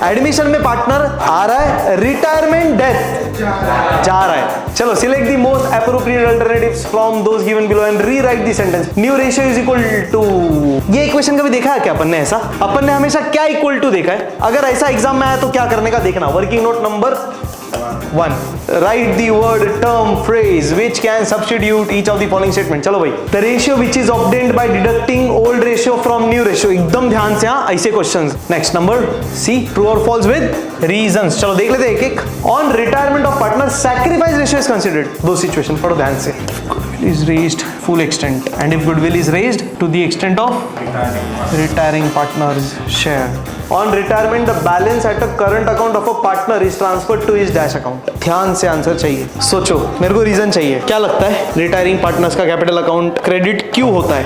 Admission में partner आ रहा है, रिटायरमेंट डेथ जा रहा है। चलो select the most appropriate alternatives from those given below and rewrite the sentence. New ratio is equal to, ये इक्वेशन कभी देखा है क्या अपन ने? ऐसा अपन ने हमेशा क्या इक्वल टू देखा है? अगर ऐसा एग्जाम में आया तो क्या करने का देखना। Working note number 1, write the word, term, phrase which can substitute each of the following statement। चलो भाई, the ratio which is obtained by deducting old ratio from new ratio। एकदम ध्यान से, हाँ ऐसे questions. Next number C, true or false with reasons। चलो देख लेते हैं एक एक। On retirement of partner, sacrifice ratio is considered। दो सिचुएशन पढ़ो ध्यान से। Goodwill is raised full extent and if goodwill is raised to the extent of retiring partner's share। On retirement, the balance at a current account of a partner is transferred to his dash account। ध्यान से answer चाहिए, सोचो, मेरे को reason चाहिए। क्या लगता है रिटायरिंग पार्टनर्स का कैपिटल अकाउंट क्रेडिट क्यों होता है?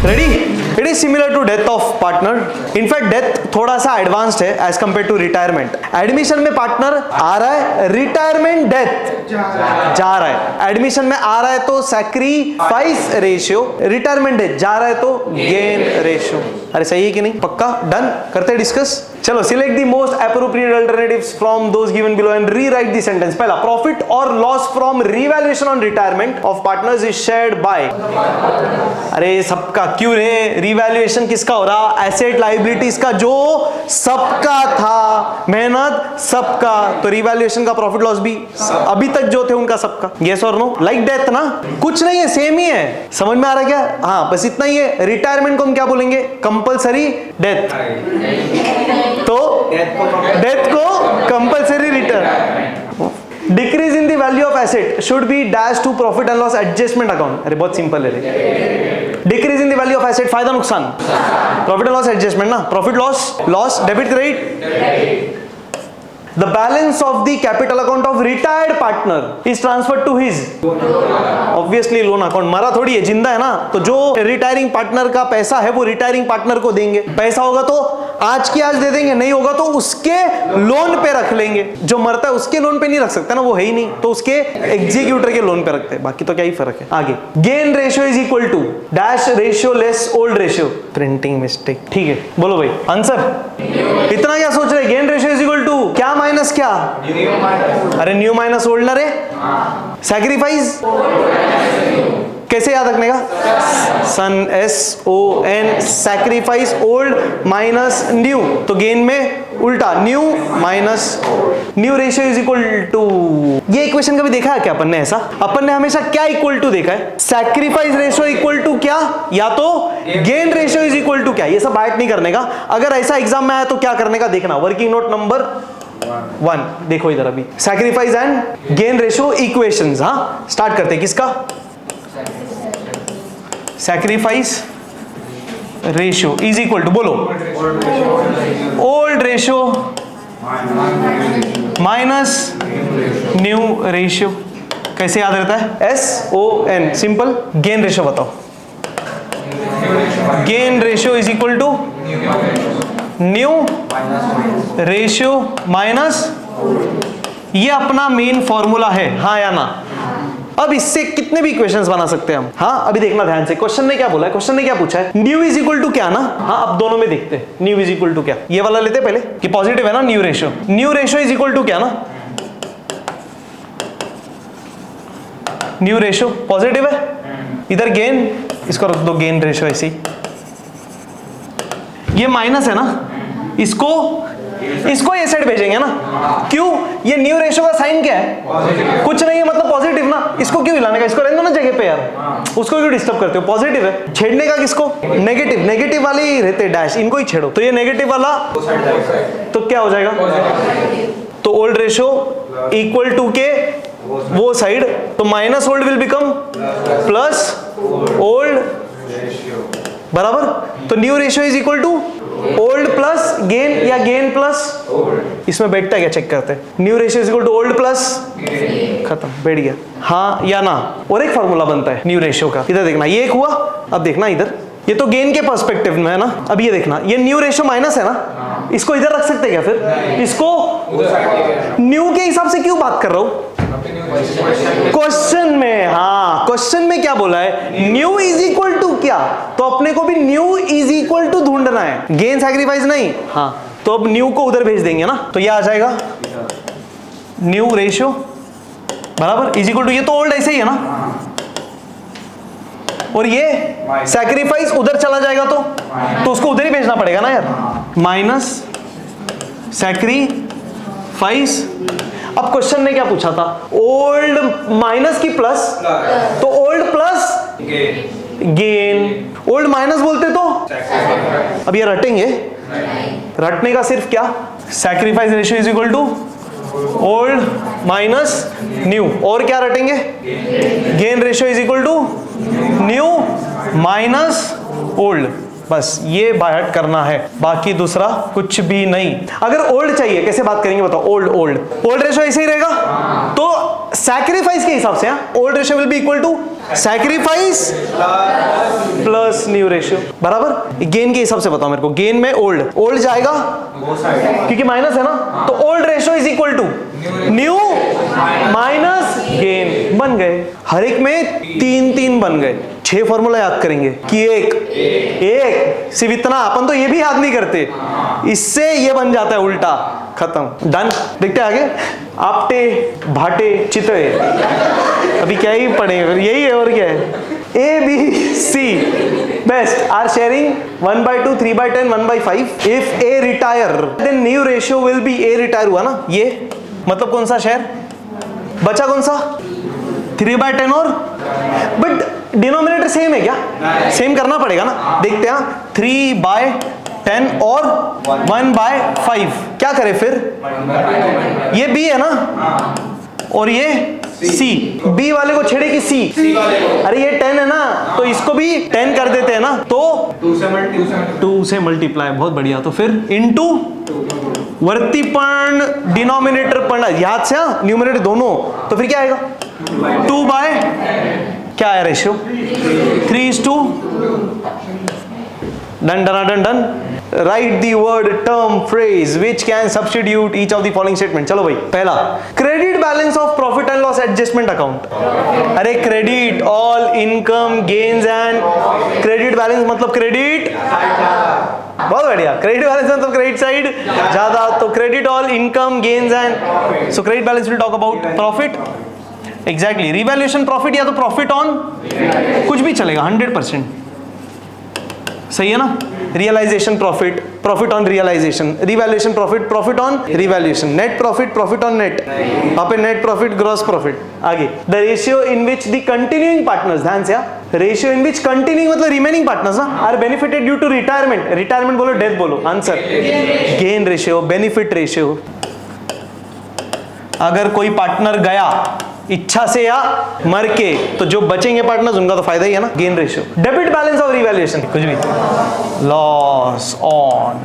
Ready? It is similar to death of partner. In fact death थोड़ा सा एडवांस्ड है as compare to retirement. Admission में पार्टनर आ रहा है, रिटायरमेंट डेथ जा रहा है। एडमिशन में आ रहा है तो सैक्रिफाइस रेशियो, रिटायरमेंट डेथ जा रहा है तो गेन रेशियो। अरे सही है कि नहीं? पक्का? डन? करते हैं डिस्कस। चलो select the most appropriate alternatives from those given below and rewrite the sentence. पहला, प्रॉफिट और loss from revaluation on retirement of partners is shared by. अरे सबका क्यों रे? रिवैल्यूएशन किसका हो रहा? एसेट लायबिलिटीज का, जो सबका था, मेहनत सबका, तो रिवैल्यूएशन का प्रॉफिट लॉस भी अभी तक जो थे उनका सबका। यस और नो? लाइक डेथ ना, कुछ नहीं है, सेम ही है। समझ में आ रहा है क्या? हाँ बस इतना ही है। रिटायरमेंट को हम क्या बोलेंगे? Compulsory death. तो डेथ को compulsory return. Decrease in the value of asset should be dash to profit and loss adjustment account. अरे बहुत सिंपल है। Decrease in the value of asset, फायदा नुकसान, प्रॉफिट एंड लॉस एडजस्टमेंट ना। Profit loss debit credit. The balance of the capital account of retired partner is transferred to his obviously loan account। मरा थोड़ी है, जिंदा है ना, तो जो रिटायरिंग पार्टनर का पैसा है वो रिटायरिंग पार्टनर को देंगे। पैसा होगा तो आज की आज दे देंगे, नहीं होगा तो उसके लोन पे रख लेंगे। जो मरता है उसके लोन पे नहीं रख सकता ना, वो है ही नहीं, तो उसके एग्जीक्यूटर के लोन पे रखते हैं। बाकी तो क्या ही फर्क है। आगे, gain ratio is equal to dash ratio less old ratio. Printing mistake. ठीक है, बोलो भाई आंसर। इतना क्या सोच रहे? Gain ratio is equal to क्या माइनस क्या? अरे न्यू माइनस ओल्ड ना रे। सैक्रिफाइस कैसे याद रखने का? Son SON, sacrifice old minus new, तो गेन में उल्टा, new minus new ratio is equal to. ये इक्वेशन कभी देखा है क्या अपन ने? ऐसा अपन ने हमेशा क्या इक्वल टू देखा है? सैक्रिफाइस रेशियो इक्वल टू क्या, या तो gain ratio is equal to क्या। ये सब बात नहीं करने का। अगर ऐसा एग्जाम में आया तो क्या करने का देखना। वर्किंग नोट नंबर 1 देखो इधर। अभी sacrifice and gain ratio equations. हाँ स्टार्ट करते हैं। किसका? Sacrifice ratio is equal to, बोलो, old ratio minus new ratio. कैसे याद रहता है? SON, simple. गेन रेशियो बताओ। Gain ratio is equal to new ratio minus, ये अपना मेन फॉर्मूला है, हाँ या ना? अब इससे कितने भी इक्वेशंस बना सकते हैं हम। हाँ अभी देखना ध्यान से, क्वेश्चन ने क्या बोला है, क्वेश्चन ने क्या पूछा है? न्यू इज इक्वल टू क्या ना। हाँ अब दोनों में देखते हैं, न्यू इज इक्वल टू क्या। ये वाला लेते हैं पहले कि पॉजिटिव है ना new ratio. New ratio is equal to क्या ना, न्यू रेशियो पॉजिटिव है। इधर गेन, इसको रख दो गेन रेशियो ऐसे ही। ये माइनस है ना, इसको ये साइड भेजेंगे ना। क्यों? ये न्यू रेशियो का साइन क्या है? कुछ नहीं है, मतलब पॉजिटिव ना। इसको क्यों हिलाने का? इसको रहने दो ना जगह पे यार, उसको क्यों डिस्टर्ब करते हो? पॉजिटिव है। छेड़ने का किसको? नेगेटिव। नेगेटिव वाले ही रहते डैश, इनको ही छेड़ो। तो ये नेगेटिव वाला तो क्या हो जाएगा? तो ओल्ड रेशियो इक्वल टू के वो साइड, तो minus old will become plus old, बराबर। तो new ratio is equal to old plus gain या गेन प्लस ओल्ड। इसमें बैठता है क्या? चेक करते हैं। New ratio is equal to old plus, खत्म, बैठ गया। हाँ या ना? और एक फॉर्मूला बनता है न्यू रेशियो का, इधर देखना। ये एक हुआ, अब देखना इधर, ये तो गेन के पर्सपेक्टिव में है ना। अब ये देखना, ये न्यू रेशियो माइनस है ना, इसको इधर रख सकते हैं क्या? फिर इसको न्यू के हिसाब से क्यों बात कर रहा हूं? क्वेश्चन में, हाँ क्वेश्चन में क्या बोला है, न्यू इज इक्वल टू क्या, तो अपने को भी न्यू इज इक्वल टू ढूंढना है, गेन सैक्रिफाइस नहीं। हाँ तो अब न्यू को उधर भेज देंगे ना, तो ये आ जाएगा न्यू रेशियो बराबर इज इक्वल टू, ये तो ओल्ड ऐसे ही है ना, और ये सैक्रिफाइस उधर चला जाएगा तो उसको उधर ही भेजना पड़ेगा ना यार, माइनस सैक्रिफाइस। अब क्वेश्चन ने क्या पूछा था, ओल्ड माइनस की प्लस, तो old plus gain, old minus बोलते तो अब ये रटेंगे, रटने का सिर्फ क्या, sacrifice ratio is equal to old minus new, और क्या रटेंगे, gain ratio is equal to new minus old, बस ये बाय हार्ट करना है, बाकी दूसरा कुछ भी नहीं। अगर ओल्ड चाहिए कैसे बात करेंगे बताओ, ओल्ड ओल्ड ओल्ड रेशियो ऐसे ही रहेगा, तो सैक्रिफाइस के हिसाब से old ratio will be equal to sacrifice plus new ratio बराबर। गेन के हिसाब से बताओ मेरे को, गेन में ओल्ड, ओल्ड जाएगा क्योंकि माइनस है ना, तो old ratio is equal to new minus gain, बन गए। हर एक में तीन तीन बन गए, 6 फॉर्मूला याद करेंगे कि एक सिर्फ इतना, अपन तो ये भी याद नहीं करते, इससे ये बन जाता है उल्टा, खत्म, डन। देखते आगे, आपटे भाटे चितए, अभी क्या ही पढ़ेंगे, यही है और क्या है, A B C best are sharing 1/2 3/10 1/5, if A retire then new ratio will be, A retire हुआ ना, ये मतलब कौन सा शेयर बचा, कौन सा 3/10, और बट डिनोमिनेटर सेम है क्या, सेम करना पड़ेगा ना, देखते हैं 3/10 और 1/5, क्या करें फिर, ये बी है ना और ये सी, बी वाले को छेड़े कि सी, अरे ये 10 है ना तो इसको भी 10 कर देते हैं ना, तो 2 से मल्टीप्लाई, बहुत बढ़िया, तो फिर इनटू वर्तीपण डिनोमिनेटर पढ़ना याद से, न्यूमरेटर दोनों, तो फिर क्या आएगा 2 बाय क्या है ratio 3:2, done done done done. Write the word term phrase which can substitute each of the following statement. चलो भाई, पहला credit balance of profit and loss adjustment account, अरे credit all income gains and, credit balance मतलब credit, बहुत बढ़िया, credit balance मतलब credit side ज्यादा, तो credit all income gains and, so credit balance will talk about profit, exactly, revaluation profit या तो profit on, कुछ भी चलेगा, 100% सही है ना, realisation profit, profit on realisation, revaluation profit, profit on revaluation, net profit, profit on net, वहां पे नेट प्रॉफिट, ग्रॉस प्रॉफिट। आगे, the ratio in which the continuing partners, ध्यान से, रेशियो इन विच कंटिन्यूइंग मतलब रिमेनिंग पार्टनर्स ना, are benefited due to retirement, retirement बोलो death बोलो, answer gain ratio, benefit ratio. अगर कोई पार्टनर गया इच्छा से या मर के, तो जो बचेंगे पार्टनर्स उनका तो फायदा ही है ना, गेन रेशियो। डेबिट बैलेंस और रिवैल्यूएशन, कुछ भी, loss on,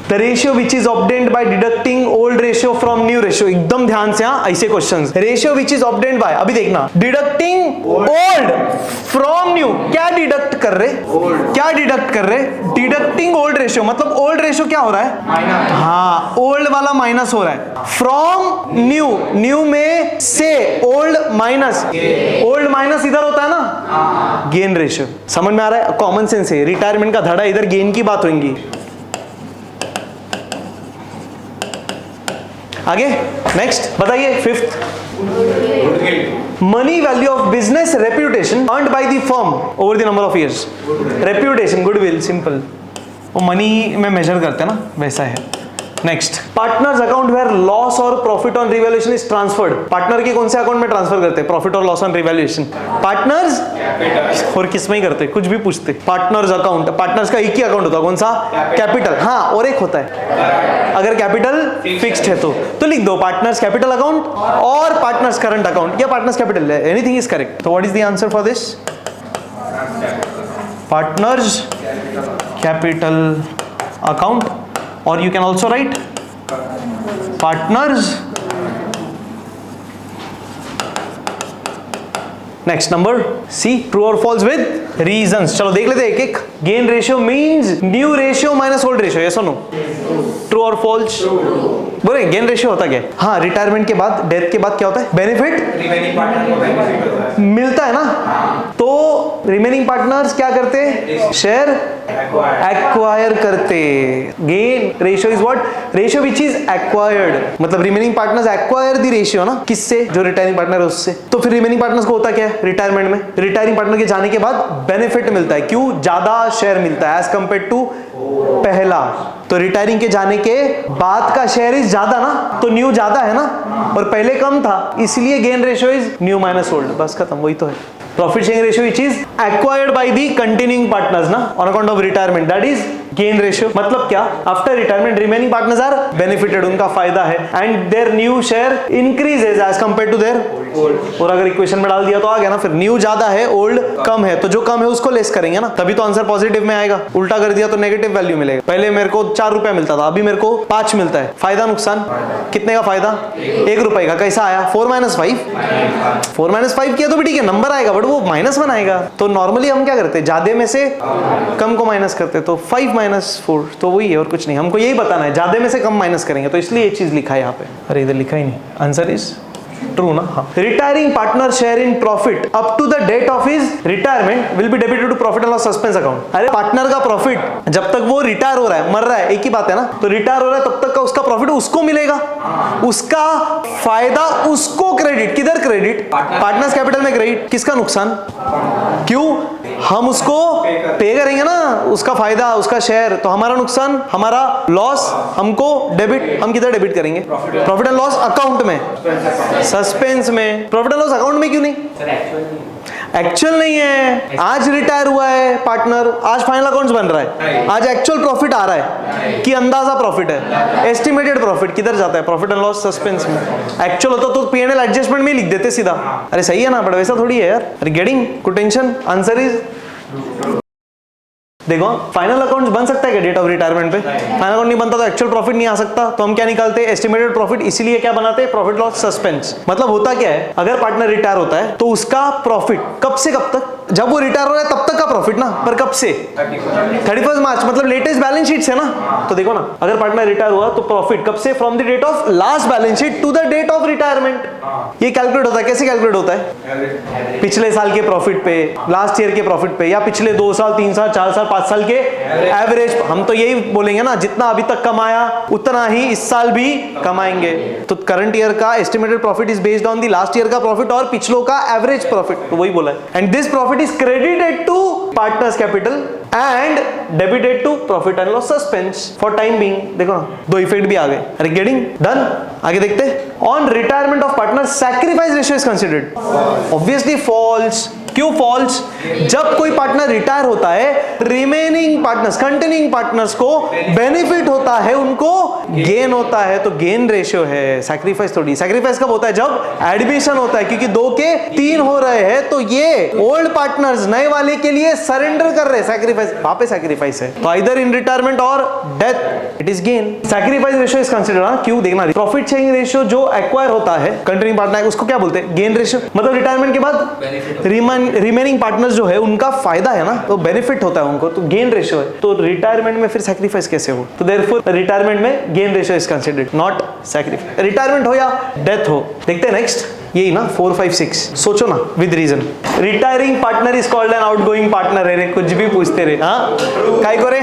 the ratio which is obtained by deducting old ratio from new ratio, एकदम ध्यान से, ऐसे questions, ratio which is obtained by, अभी देखना, डिडक्टिंग ओल्ड फ्रॉम न्यू, क्या डिडक्ट कर रहे, क्या डिडक्ट कर रहे, डिडक्टिंग ओल्ड रेशियो, मतलब ओल्ड रेशियो क्या हो रहा है माइनस, हाँ ओल्ड वाला माइनस हो रहा है, फ्रॉम न्यू, न्यू में से ओल्ड माइनस, ओल्ड माइनस इधर होता है ना, गेन रेशियो, समझ में आ रहा है, कॉमन सेंस है, रिटायरमेंट का धड़ा, इधर गेन की बात होगी। आगे नेक्स्ट बताइए, fifth, money value of business reputation earned by the firm over the number of years, reputation goodwill, simple, वो मनी में मेजर करते हैं ना, वैसा है। Next, partners account where loss और profit on revaluation is transferred, partner के कौन से अकाउंट में ट्रांसफर करते हैं प्रॉफिट और लॉस ऑन रिवैल्यूएशन, पार्टनर्स और किस में ही करते, कुछ भी पूछते, पार्टनर्स अकाउंट, पार्टनर्स का एक ही अकाउंट होता है, कौन सा, कैपिटल, हाँ और एक होता है अगर कैपिटल फिक्स्ड है तो लिख दो पार्टनर्स कैपिटल अकाउंट और पार्टनर्स करंट अकाउंट या partners capital, anything is correct. तो what is the answer for this, partners capital account, or you can also write partners next number C, true और false with reasons. चलो देख लेते हैं एक एक। Gain ratio means new ratio minus old ratio, yes और no? True और false? बोले गेन रेशियो होता क्या है? हाँ, रिटायरमेंट के बाद, डेथ के बाद क्या होता है? बेनिफिट रिमेनिंग पार्टनर को बेनिफिट मिलता है ना। तो रिमेनिंग पार्टनर्स क्या करते? शेयर एक्वायर करते। Gain ratio is what? Ratio which is acquired. मतलब remaining partners acquire the ratio ना, किससे? जो रिटायरिंग पार्टनर है उससे। तो फिर रिमेनिंग पार्टनर्स को होता क्या है रिटायरमेंट में? रिटायरिंग पार्टनर के जाने के बाद बेनिफिट मिलता है। क्यों? ज्यादा शेयर मिलता है एज कंपेयर टू पहला। तो रिटायरिंग के जाने के बाद का शेयर इज ज्यादा ना, तो न्यू ज्यादा है ना, और पहले कम था, इसलिए gain ratio is new minus old. बस खत्म, वही तो है। Profit sharing ratio which is acquired by the continuing partners ना, on account of retirement, that is gain ratio. मतलब क्या? After retirement remaining partners are benefited, उनका फायदा है, and their new share increases as compare to their old. और अगर equation में डाल दिया तो आ गया ना, फिर न्यू ज्यादा है, ओल्ड कम है, तो जो कम है उसको लेस करेंगे ना, तभी तो आंसर पॉजिटिव में आएगा। उल्टा कर दिया तो नेगेटिव वैल्यू मिलेगा। पहले मेरे को 4 रुपया मिलता था, अभी मेरे को 5 मिलता है। फायदा नुकसान? कितने का फायदा? 1 रुपए का। कैसा आया? 4 - 5। 4 - 5 किया तो भी ठीक है, नंबर आएगा, बट वो -1 आएगा। तो नॉर्मली हम क्या करते हैं? ज्यादा में से कम को माइनस करते हैं, तो 5 - 4, तो वही है और कुछ नहीं। हमको यही बताना है, ज्यादा में से कम माइनस करेंगे, तो इसलिए ये चीज लिखा है यहाँ पे। अरे इधर लिखा ही नहीं, आंसर इज ट्रू ना। हाँ, retiring partner share in profit up to the date of his retirement will be debited to profit and loss suspense account. अरे पार्टनर का प्रॉफिट जब तक वो रिटायर हो रहा है, मर रहा है, एक ही बात है ना, तो रिटायर हो रहा है तब तक का उसका प्रॉफिट उसको मिलेगा, उसका फायदा उसको क्रेडिट। किधर क्रेडिट? पार्टनर्स कैपिटल में क्रेडिट। किसका नुकसान? क्यों? हम उसको पे करेंगे ना, उसका फायदा, उसका शेयर, तो हमारा नुकसान, हमारा लॉस हमको डेबिट। हम किधर डेबिट करेंगे? प्रॉफिट एंड लॉस अकाउंट में, सस्पेंस में। प्रॉफिट एंड लॉस अकाउंट में क्यों नहीं? एक्चुअल नहीं है। आज रिटायर हुआ है पार्टनर, आज फाइनल अकाउंट्स बन रहा है, आज एक्चुअल प्रॉफिट आ रहा है कि अंदाजा प्रॉफिट है? एस्टिमेटेड प्रॉफिट किधर जाता है? प्रॉफिट एंड लॉस सस्पेंस में। एक्चुअल होता तो P&L एडजस्टमेंट में लिख देते सीधा। अरे सही है ना, बट वैसा थोड़ी है यार। अरे getting good tension? Answer is देखो, फाइनल अकाउंट बन सकता है क्या डेट ऑफ रिटायरमेंट पे? फाइनल अकाउंट नहीं बनता तो एक्चुअल प्रॉफिट नहीं आ सकता, तो हम क्या निकालते हैं? Estimated profit. इसीलिए क्या बनाते हैं? Profit loss suspense. मतलब होता क्या है, अगर पार्टनर रिटायर होता है तो उसका प्रॉफिट कब से कब तक? जब वो रिटायर हो रहा है तब तक का प्रॉफिट ना, पर कब से? 31 मार्च, मतलब लेटेस्ट बैलेंस शीट से ना। तो देखो ना, अगर पार्टनर रिटायर हुआ तो प्रॉफिट कब से? From the date of last balance sheet to the date of retirement. ये कैलकुलेट होता है, कैसे कैलकुलेट होता है? पिछले साल के प्रॉफिट पे, लास्ट ईयर के प्रॉफिट पे, या पिछले 2 साल, 3 साल, 4 साल, 5 साल के एवरेज। हम तो यही बोलेंगे ना, जितना अभी तक कमाया उतना ही इस साल भी कमाएंगे। तो करंट ईयर का estimated profit is based on the last year का प्रॉफिट और पिछलों का एवरेज प्रॉफिट, तो वही बोला है। And this profit is credited to partners capital and debited to profit and loss suspense for time being. देखो ना, 2 इफेक्ट भी आ गए। अरे गेटिंग डन? आगे देखते हैं। On retirement of partner sacrifice ratio is considered. Obviously false. क्यों false? जब कोई पार्टनर रिटायर होता है, रिमेनिंग पार्टनर्स, कंटिन्यूइंग पार्टनर्स को बेनिफिट होता है, उनको गेन होता है, तो गेन रेशियो है, सैक्रिफाइस थोड़ी। सैक्रिफाइस कब होता है? जब एडमिशन होता है, क्योंकि 2 के 3 हो रहे हैं, तो ये ओल्ड पार्टनर्स नए वाले के लिए सरेंडर कर रहे हैं, सैक्रिफाइस, वहां पे सैक्रिफाइस है। तो आइदर इन रिटायरमेंट और death it is gain. Sacrifice ratio is considered. क्यों? देखना, प्रॉफिट शेयरिंग रेशियो जो एक्वायर होता है कंटिन्यूइंग पार्टनर, उसको क्या बोलते हैं? Gain ratio. मतलब रिटायरमेंट के बाद रिमेनिंग पार्टनर्स जो है उनका फायदा है ना, तो बेनिफिट होता है उनको, तो गेन रेशियो है। तो रिटायरमेंट में फिर सैक्रिफाइस कैसे हो? तो देयरफॉर रिटायरमेंट में gain ratio is considered, not sacrifice. Retirement हो या डेथ हो। देखते हैं नेक्स्ट, यही ना 4, 5, 6। सोचो ना with reason. Retiring partner is called an outgoing partner है रे, कुछ भी पूछते रहे। हाँ, काय को रे?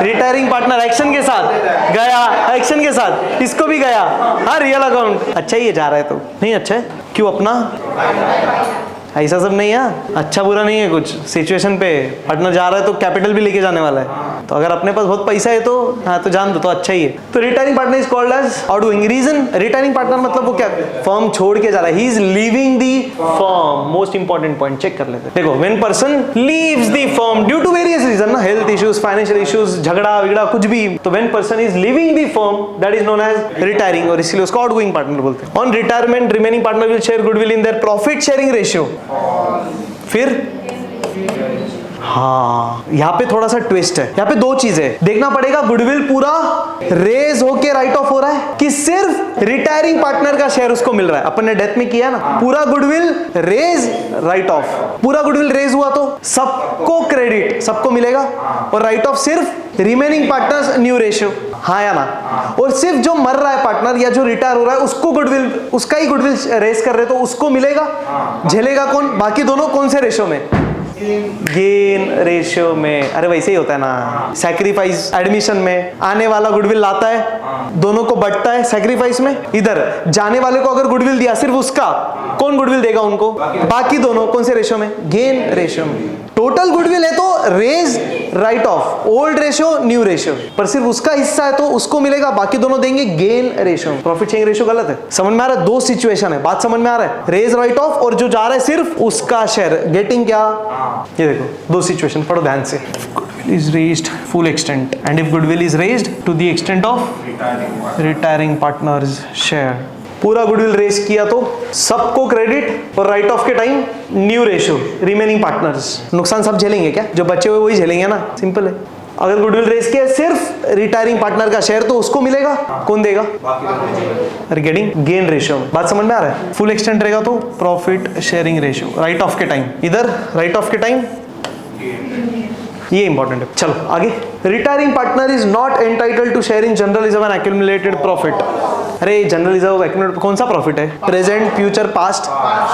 रिटायरिंग पार्टनर एक्शन के साथ गया, एक्शन के साथ इसको भी गया। हाँ, रियल अकाउंट। अच्छा ही है, जा रहा है तो नहीं अच्छा है? क्यों? अपना ऐसा सब नहीं है, अच्छा बुरा नहीं है कुछ। सिचुएशन पे पार्टनर जा रहा है तो कैपिटल भी लेके जाने वाला है, तो अगर अपने पास बहुत पैसा है तो हाँ, तो जान दो, तो अच्छा ही है। तो retiring partner is called as outgoing. Reason, retiring partner मतलब वो क्या, फर्म छोड़ के जा रहा है, he is leaving the firm. Most important point check कर लेते हैं। देखो, when person leaves the firm due to various reason ना, हेल्थ इश्यूज, फाइनेंशियल इश्यूज, झगड़ा विगड़ा कुछ भी, तो when person is leaving the firm that is known as retiring, और इसलिए उसको आउटगोइंग पार्टनर बोलते हैं। On retirement remaining partner will share goodwill in their profit sharing ratio. फिर हाँ, यहाँ पे थोड़ा सा ट्विस्ट है। यहाँ पे दो चीजें देखना पड़ेगा, गुडविल पूरा रेज होके राइट ऑफ हो रहा है कि सिर्फ रिटायरिंग पार्टनर का शेयर उसको मिल रहा है। अपन ने डेथ में किया ना, पूरा गुडविल रेज राइट ऑफ, पूरा गुडविल रेज हुआ तो सबको क्रेडिट सबको मिलेगा, और राइट ऑफ सिर्फ रिमेनिंग पार्टनर्स न्यू रेशियो, हाँ या ना। और सिर्फ जो मर रहा है पार्टनर या जो रिटायर हो रहा है उसको गुडविल, उसका ही गुडविल रेस कर रहे तो उसको मिलेगा, झेलेगा कौन? बाकी दोनों कौन से रेशियो में? गेन रेशियो में। अरे वैसे ही होता है ना, सैक्रिफाइस एडमिशन में आने वाला गुडविल लाता है, दोनों को बंटता है सैक्रिफाइस में। इधर जाने वाले को अगर गुडविल दिया सिर्फ उसका, कौन गुडविल देगा उनको? बाकी दोनों कौन से रेशियो में? गेन रेशियो में। टोटल गुडविल है तो raise write off, old ratio new ratio, पर सिर्फ उसका हिस्सा है तो उसको मिलेगा, बाकी दोनों देंगे gain ratio. Profit sharing ratio गलत है। समझ में आ रहा है? दो सिचुएशन है, बात समझ में आ रहा है? रेज राइट ऑफ और जो जा रहा है सिर्फ उसका शेयर, गेटिंग क्या? ये देखो दो सिचुएशन, पढ़ो ध्यान से। Goodwill is raised full extent, and if goodwill is raised to the extent of retiring partners share, पूरा गुडविल रेस किया तो सबको क्रेडिट, और राइट ऑफ के time new ratio, remaining partners. नुकसान सब झेलेंगे क्या? जो बचे हुए वही झेलेंगे ना, सिंपल है। अगर गुडविल रेस किया सिर्फ रिटायरिंग पार्टनर का शेयर तो उसको मिलेगा, कौन देगा? अरे गेटिंग गेन रेशियो में। बात समझ में आ रहा है? फुल एक्सटेंट रहेगा तो profit sharing ratio, write off के टाइम। इधर राइट ऑफ के टाइम, ये इंपॉर्टेंट है। चलो आगे। Retiring partner is not entitled to share in general reserve and accumulated profit. अरे जनरल रिजर्व एक्यूमुलेटेड कौन सा प्रॉफिट है? Present, future, past.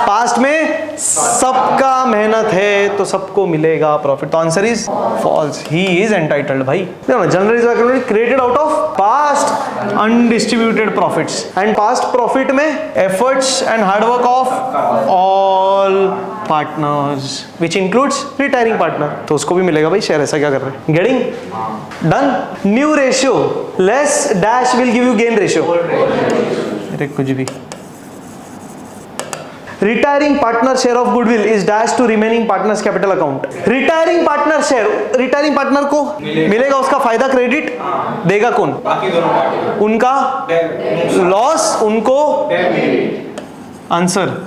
पास्ट में सबका मेहनत है तो सबको मिलेगा प्रॉफिट, तो answer is false. He is entitled भाई। देखो ना, general reserve accumulated created out of past undistributed profits, and past profit में efforts and hard work of all partners which includes retiring partner, तो उसको भी मिलेगा भाई शेयर। ऐसा क्या कर रहे हैं? Getting done. New ratio less dash will give you gain ratio. अरे कुछ भी। Retiring partner share of goodwill is dash to remaining partners capital account. Retiring partner share, retiring partner को मिलेगा उसका फायदा, क्रेडिट देगा कौन? बाकी दोनों पार्टी। उनका लॉस उनको answer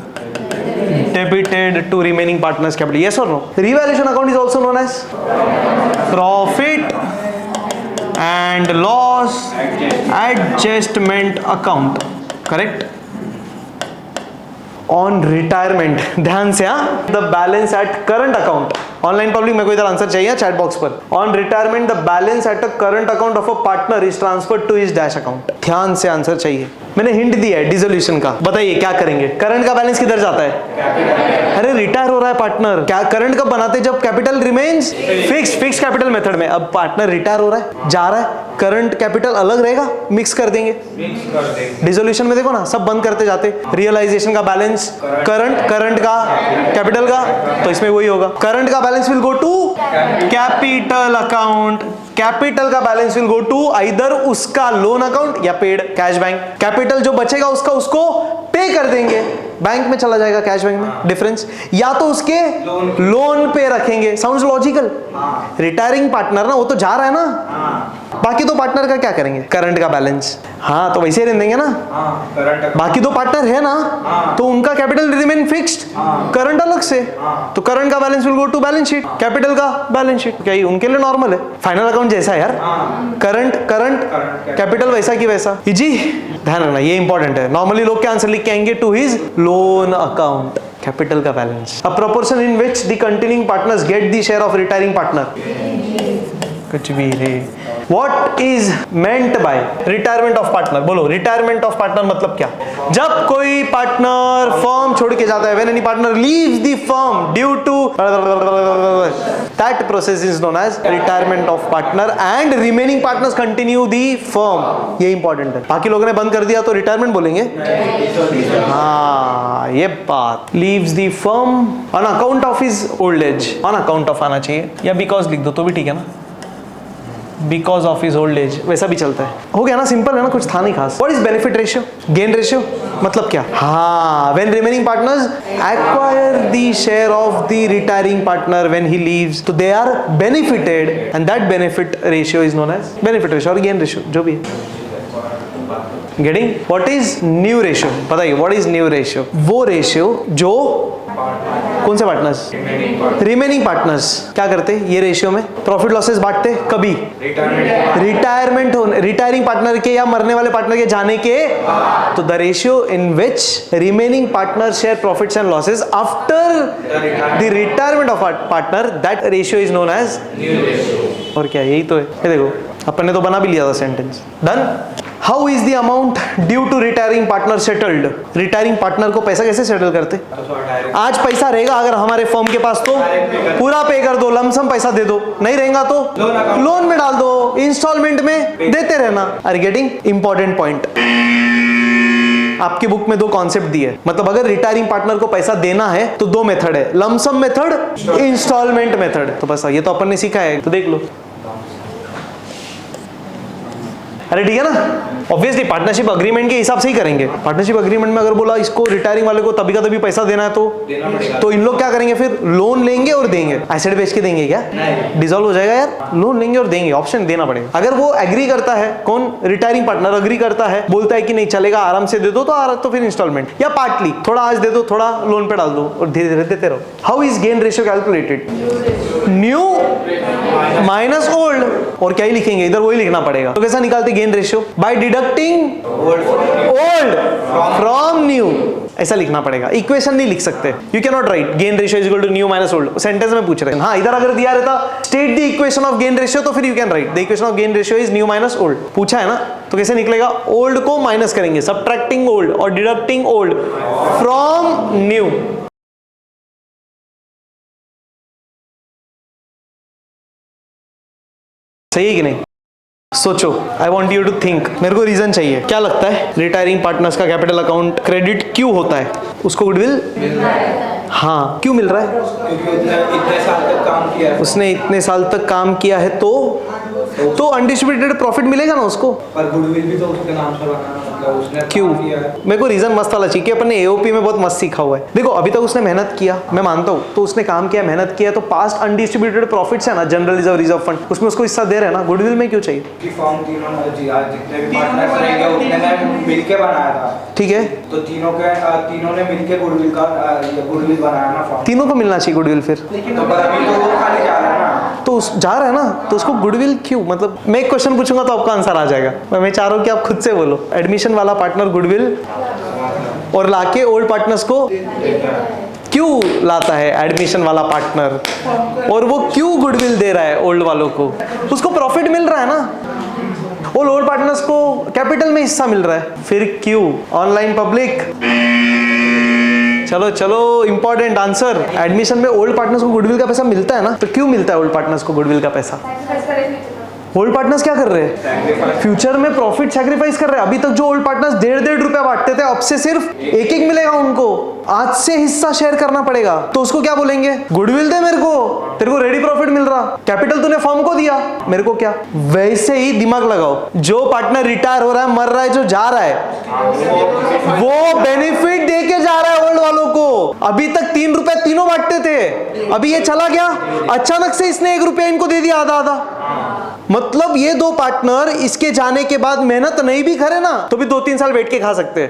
debited to remaining partners capital. Yes or no? Revaluation account is also known as profit and loss adjustment account. Correct? On retirement, ध्यान से हाँ, the balance at current account. Online public मेरे को इधर answer चाहिए chat box पर। On retirement the balance at a current account of a partner is transferred to his dash account. ध्यान से आंसर चाहिए, मैंने हिंट दिया है डिसोल्यूशन का। बताइए क्या करेंगे? करंट का बैलेंस किधर जाता है? अरे रिटायर हो रहा है पार्टनर, क्या करंट कब बनाते? जब capital remains fix capital method में। अब पार्टनर रिटायर हो रहा है, जा रहा है, करंट कैपिटल अलग रहेगा, मिक्स कर देंगे। डिसोल्यूशन में देखो ना, सब बंद करते जाते। रियलाइजेशन का बैलेंस करंट का कैपिटल का, तो इसमें वही होगा। करंट का balance will go to capital account, capital का balance will go to either उसका लोन अकाउंट या पेड कैश बैंक। कैपिटल जो बचेगा उसका उसको पे कर देंगे, बैंक में चला जाएगा, कैश बैंक में डिफरेंस, या तो उसके लोन पे रखेंगे। Sounds logical. रिटायरिंग पार्टनर ना, वो तो जा रहा है ना, बाकी दो पार्टनर का क्या करेंगे? करंट का बैलेंस, हाँ तो वैसे ही रहने देंगे ना। बाकी दो पार्टनर है ना, तो उनका कैपिटल रिमेन फिक्स्ड, करंट अलग से, तो करंट का balance will go to balance sheet, capital का बैलेंस शीट। क्या ये उनके लिए नॉर्मल है? फाइनल अकाउंट जैसा है यार, करंट कैपिटल वैसा की वैसा। जी ध्यान रखना, ये इंपॉर्टेंट है। नॉर्मली लोग क्या आंसर लिख के आएंगे? To his loan account, capital का balance. A proportion in which the continuing partners get the share of retiring partner. कुछ भी रे। What is meant by retirement of partner? बोलो, retirement of partner मतलब क्या? जब कोई पार्टनर फर्म छोड़ के जाता है, when any partner leaves the firm due to that process is known as retirement of partner and remaining partners continue the firm. ये इंपॉर्टेंट है। बाकी लोगों ने बंद कर दिया तो रिटायरमेंट बोलेंगे? हाँ ये बात। Leaves the firm on account of his old age, on account of आना चाहिए, या because लिख दो तो भी ठीक है ना, because of his old age, वैसा भी चलता है। हो गया ना, सिंपल है ना, कुछ था नहीं खास। What is benefit ratio? Gain ratio मतलब क्या? हाँ, when remaining partners acquire the share of the retiring partner when he leaves, तो they are benefited and that benefit ratio is known as benefit ratio और gain ratio, जो भी है। Getting? What is new ratio? बताइए what is new ratio? वो ratio जो कौन से पार्टनर्स? रिमेनिंग पार्टनर्स क्या करते ये रेशियो में? प्रॉफिट लॉसेस बांटते कभी? रिटायरमेंट होने, रिटायरिंग पार्टनर के या मरने वाले पार्टनर के जाने के। तो the ratio in which remaining partner share profits and losses after the retirement of partner, that ratio is known as. और क्या, यही तो है। ये देखो अपन ने तो बना भी लिया था sentence. Done. How is the amount due to retiring partner settled? रिटायरिंग पार्टनर को पैसा कैसे सेटल करते? आज पैसा रहेगा अगर हमारे फर्म के पास तो पूरा पे कर दो, लमसम पैसा दे दो, नहीं रहेगा तो लोन में डाल दो, इंस्टॉलमेंट में देते रहना। Are getting? Important point. आपकी बुक में दो कॉन्सेप्ट दिए, मतलब अगर रिटायरिंग पार्टनर को पैसा देना है तो दो मेथड है, लमसम मेथड, इंस्टॉलमेंट मेथड। तो बस ये तो अपन ने सीखा है, तो देख लो। अरे ठीक है ना, ऑब्वियसली पार्टनरशिप अग्रीमेंट के हिसाब से ही करेंगे। पार्टनरशिप अग्रीमेंट में अगर बोला इसको रिटायरिंग वाले को तभी का तभी पैसा देना है तो इन लोग क्या करेंगे फिर? लोन लेंगे और देंगे। एसेट बेच के देंगे क्या? डिसॉल्व हो जाएगा यार। लोन लेंगे और देंगे, ऑप्शन देना पड़ेगा। अगर वो एग्री करता है, कौन? रिटायरिंग पार्टनर अग्री करता है, बोलता है कि नहीं चलेगा, आराम से दे दो, तो फिर इंस्टॉलमेंट या पार्टली, थोड़ा आज दे दो, थोड़ा लोन पे डाल दो और धीरे धीरे देते रहो। How is gain ratio calculated? New minus old. और क्या ही लिखेंगे इधर, वही लिखना पड़ेगा। तो कैसा निकालते gain ratio? By deducting old from new. ऐसा लिखना पड़ेगा, इक्वेशन नहीं लिख सकते। You can not write gain ratio is equal to new minus old, sentence में पूछ रहे हैं। हाँ, इधर अगर दिया रहता state the equation of gain ratio, तो फिर you can write the equation of gain ratio is new minus old. पूछा है ना, तो कैसे निकलेगा? ओल्ड को माइनस करेंगे, सबट्रैक्टिंग ओल्ड और डिडक्टिंग ओल्ड फ्रॉम न्यू। सही है कि नहीं? सोचो, I want you to think. मेरे को रीजन चाहिए। क्या लगता है रिटायरिंग पार्टनर्स का कैपिटल अकाउंट क्रेडिट क्यों होता है? उसको गुडविल हाँ क्यों मिल रहा है? क्योंकि इतने साल तक काम किया है। उसने इतने साल तक काम किया है तो अनडिस्ट्रीब्यूटेड प्रॉफिट मिलेगा ना उसको। पर गुडविल भी तो उसके नाम से बना, मतलब उसने क्यों? काम किया है। मेरे को रीजन मस्त वाला चाहिए कि अपन ने एओपी में बहुत मस्त सीखा हुआ है। देखो अभी तक उसने मेहनत किया, मैं मानता हूँ, तो उसने काम किया, मेहनत किया, तो पास्ट अनडिस्ट्रीब्यूटेड प्रॉफिट्स है ना, जनरल रिजर्व फंड, उसमें उसको हिस्सा दे रहे हैं ना। गुडविल में क्यों चाहिए? कि फॉर्म तीनों जितने भी पार्टनर्स रहेंगे उतने ने मिलके बनाया था। ठीक है, तो तीनों ने मिलके गुडविल बनाया ना फॉर्म। तीनों को मिलना चाहिए गुडविल फिर। तो पर अभी तो वो खाली जा रहा है ना, तो जा रहा है ना, तो उसको गुडविल क्यों? मतलब मैं एक क्वेश्चन पूछूंगा तो आपका आंसर आ जाएगा। मैं चाह रहा हूँ कि आप खुद से बोलो। एडमिशन वाला पार्टनर गुडविल और लाके ओल्ड पार्टनर्स को क्यों लाता है एडमिशन वाला पार्टनर, और वो क्यों गुडविल दे रहा है ओल्ड वालों को? उसको प्रॉफिट मिल रहा है ना, और ओल्ड पार्टनर्स को कैपिटल में हिस्सा मिल रहा है, फिर क्यों? ऑनलाइन पब्लिक, चलो चलो, इंपॉर्टेंट आंसर। एडमिशन में ओल्ड पार्टनर्स को गुडविल का पैसा मिलता है ना, तो क्यों मिलता है ओल्ड पार्टनर्स को गुडविल का पैसा? ओल्ड पार्टनर्स क्या कर रहे हैं? फ्यूचर में प्रॉफिट सैक्रिफाइस कर रहे हैं। अभी तक जो ओल्ड पार्टनर्स 1.5 रुपया बांटते थे, अब से सिर्फ एक मिलेगा उनको। आज से हिस्सा शेयर करना पड़ेगा, तो उसको क्या बोलेंगे? गुडविल दे मेरे को, तेरे को रेडी प्रॉफिट मिल रहा, कैपिटल तूने फर्म को दिया, मेरे को क्या? वैसे ही दिमाग लगाओ, जो पार्टनर रिटायर हो रहा है, मर रहा है, जो जा रहा है, वो बेनिफिट दे के जा रहा है ओल्ड वालों को। अभी तक 3 रुपए तीनों बांटते थे, अभी ये चला गया, अचानक से इसने 1 रुपया इनको दे दिया, आधा आधा। मतलब ये दो पार्टनर इसके जाने के बाद मेहनत नहीं भी करे ना, तो भी 2-3 साल बैठ के खा सकते हैं।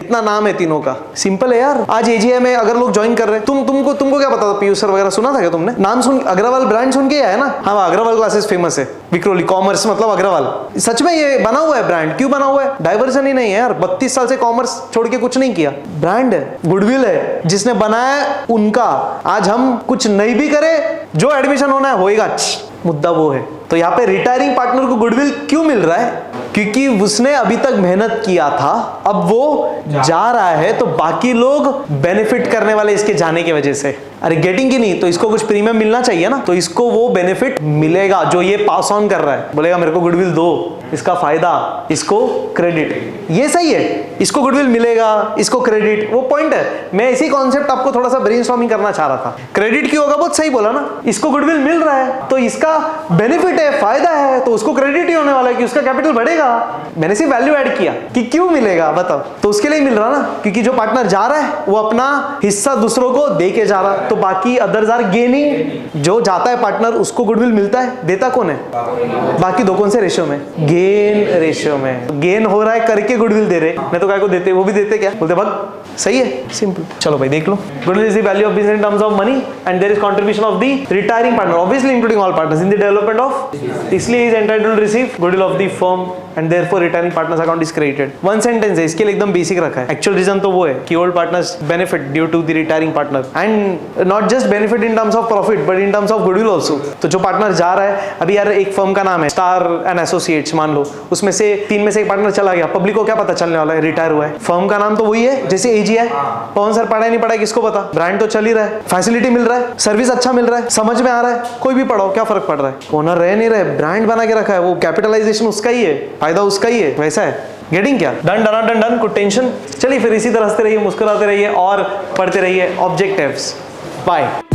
इतना नाम है तीनों का, सिंपल है यार। आज एजीआई में अगर लोग ज्वाइन कर रहे हैं, तुमको क्या पता था? पीयूष सर वगैरह सुना था क्या तुमने? नाम सुन, अग्रवाल ब्रांड सुन के आया ना? हाँ, अग्रवाल क्लासेस फेमस है, विक्रोली कॉमर्स, मतलब अग्रवाल। सच में ये बना हुआ है ब्रांड। क्यों बना हुआ है? डाइवर्जन ही नहीं है यार, 32 साल से कॉमर्स छोड़ के कुछ नहीं किया। ब्रांड है, गुडविल है, जिसने बनाया उनका। आज हम कुछ नहीं भी करें, जो एडमिशन होना है होएगा, मुद्दा वो है। तो यहाँ पे रिटायरिंग पार्टनर को गुडविल क्यों मिल रहा है? क्योंकि उसने अभी तक मेहनत किया था, अब वो जा रहा है, तो बाकी लोग बेनिफिट करने वाले इसके जाने की वजह से। अरे गेटिंग की नहीं, तो इसको कुछ प्रीमियम मिलना चाहिए ना, तो इसको वो बेनिफिट मिलेगा जो ये पास ऑन कर रहा है। बोलेगा मेरे को गुडविल दो, इसका फायदा, इसको क्रेडिट। ये सही है, इसको गुडविल मिलेगा, इसको क्रेडिट, वो पॉइंट है। मैं इसी कॉन्सेप्ट आपको थोड़ा सा ब्रेनस्टॉर्मिंग करना चाह रहा था। क्रेडिट क्यों होगा? बहुत सही बोला ना, इसको गुडविल मिल रहा है तो इसका बेनिफिट है, फायदा है, तो उसको क्रेडिट ही होने वाला है कि उसका कैपिटल बढ़ेगा। मैंने सिर्फ वैल्यू ऐड किया कि क्यों मिलेगा, बताओ। तो उसके लिए मिल रहा ना, क्योंकि जो पार्टनर जा रहा है वो अपना हिस्सा दूसरों को दे के जा रहा है। तो बाकी अदर्स आर गेनिंग। जो जाता है पार्टनर उसको गुडविल मिलता है, देता कौन है? बाकी दो। कौन से रेशियो में? गेन रेशियो में। गेन हो रहा है करके गुडविल दे रहे, नहीं तो काय को देते? वो भी देते क्या? बोलते भाग। सही है, सिंपल। चलो भाई देख लो। Goodwill is the value of business in terms of money and there is contribution of the retiring partner, obviously including all partners in the development of, इसलिए is entitled to receive goodwill of the firm and therefore retiring partners account is created. One sentence है, इसके लिए एकदम basic रखा है। Actual reason तो वो है कि old partners benefit due to the retiring partner and not just benefit in terms of profit but in terms of goodwill also. तो जो पार्टनर जा रहा है, अभी यार एक फर्म का नाम है स्टार एंड एसोसिएट्स, मान लो उसमें से 3 में से एक पार्टनर चला गया, पब्लिक को क्या पता चलने वाला है? रिटायर हुआ है। फर्म का नाम तो वही है, जैसे एजी है। पवन सर पढ़ा नहीं पढ़ा किसको पता? ब्रांड तो चल ही रहा है, फैसिलिटी मिल रहा है, सर्विस अच्छा मिल रहा है, समझ में आ रहा है, कोई भी पढ़ाओ क्या फर्क पड़ रहा है? ओनर रह नहीं रहे, ब्रांड बना के रखा है, वो कैपिटलाइजेशन उसका ही है, फायदा उसका ही है, वैसा है। गेटिंग क्या? डन डन डन डन, कुछ टेंशन? चलिए फिर इसी तरह हंसते रहिए, मुस्कुराते रहिए और पढ़ते रहिए ऑब्जेक्टिव्स। बाय।